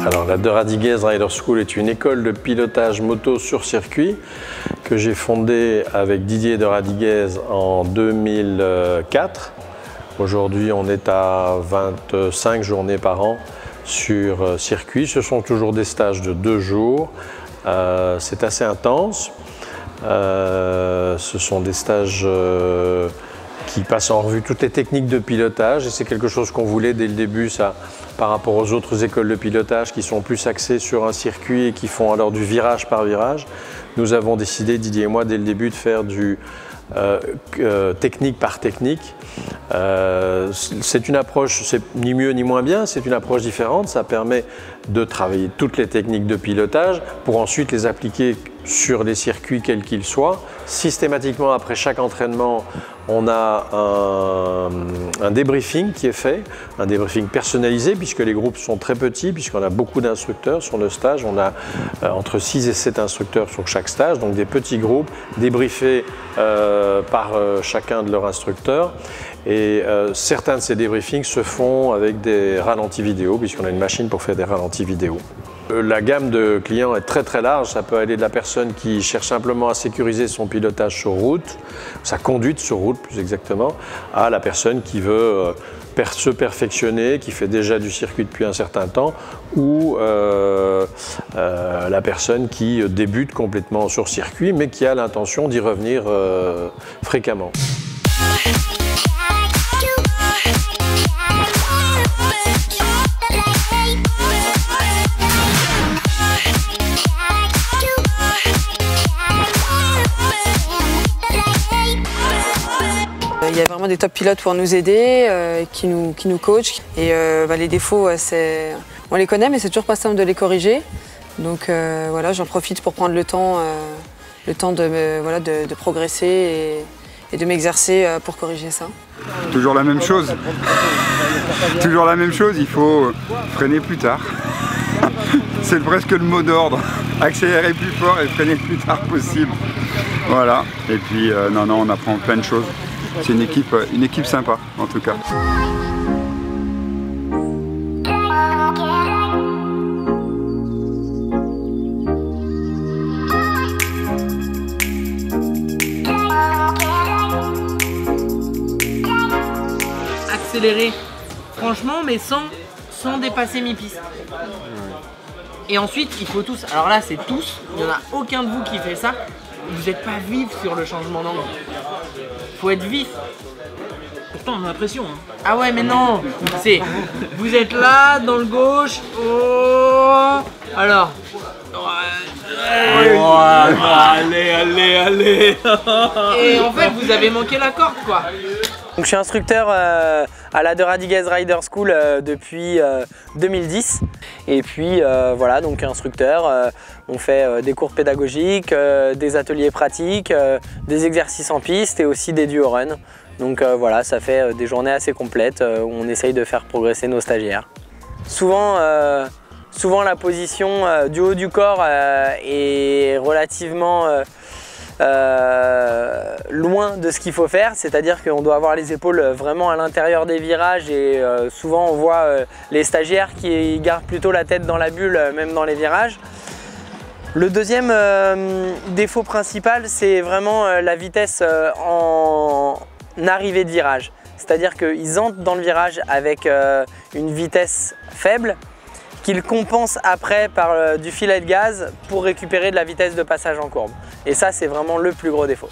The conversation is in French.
Alors la De Radiguez Rider School est une école de pilotage moto sur circuit que j'ai fondée avec Didier De Radiguez en 2004. Aujourd'hui, on est à 25 journées par an sur circuit. Ce sont toujours des stages de 2 jours. C'est assez intense. Ce sont des stages qui passent en revue toutes les techniques de pilotage et c'est quelque chose qu'on voulait dès le début, ça, par rapport aux autres écoles de pilotage qui sont plus axées sur un circuit et qui font alors du virage par virage. Nous avons décidé, Didier et moi, dès le début de faire du technique par technique. C'est une approche, c'est ni mieux ni moins bien, c'est une approche différente. Ça permet de travailler toutes les techniques de pilotage pour ensuite les appliquer sur les circuits quels qu'ils soient. Systématiquement, après chaque entraînement, on a un débriefing qui est fait, un débriefing personnalisé puisque les groupes sont très petits, puisqu'on a beaucoup d'instructeurs sur le stage. On a entre 6 et 7 instructeurs sur chaque stage, donc des petits groupes débriefés par chacun de leurs instructeurs. Et certains de ces débriefings se font avec des ralentis vidéo, puisqu'on a une machine pour faire des ralentis vidéo. La gamme de clients est très très large, ça peut aller de la personne qui cherche simplement à sécuriser son pilotage sur route, sa conduite sur route plus exactement, à la personne qui veut se perfectionner, qui fait déjà du circuit depuis un certain temps, ou la personne qui débute complètement sur circuit mais qui a l'intention d'y revenir fréquemment. Il y a vraiment des top pilotes pour nous aider, qui nous coachent. Et les défauts, on les connaît, mais c'est toujours pas simple de les corriger. Donc voilà, j'en profite pour prendre le temps de progresser et de m'exercer pour corriger ça. Toujours la même chose. Toujours la même chose, il faut freiner plus tard. C'est presque le mot d'ordre. Accélérer plus fort et freiner le plus tard possible. Voilà. Et puis non, on apprend plein de choses. C'est une équipe sympa en tout cas. Accélérer, franchement, mais sans dépasser mi-piste. Et ensuite, il faut tous, alors là c'est tous, il n'y en a aucun de vous qui fait ça, vous n'êtes pas vif sur le changement d'angle. Faut être vif. Pourtant on a l'impression. Hein. Ah ouais mais non, c'est, vous êtes là, dans le gauche, oh, alors. Allez. Et en fait vous avez manqué la corde quoi. Donc, je suis instructeur à la De Radiguez Rider School depuis 2010 et puis voilà, donc instructeur, on fait des cours pédagogiques, des ateliers pratiques, des exercices en piste et aussi des duo run. Donc voilà, ça fait des journées assez complètes où on essaye de faire progresser nos stagiaires. Souvent la position du haut du corps est relativement loin de ce qu'il faut faire, c'est-à-dire qu'on doit avoir les épaules vraiment à l'intérieur des virages et souvent on voit les stagiaires qui gardent plutôt la tête dans la bulle, même dans les virages. Le deuxième défaut principal, c'est vraiment la vitesse en arrivée de virage, c'est-à-dire qu'ils entrent dans le virage avec une vitesse faible qu'ils compensent après par du filet de gaz pour récupérer de la vitesse de passage en courbe. Et ça, c'est vraiment le plus gros défaut.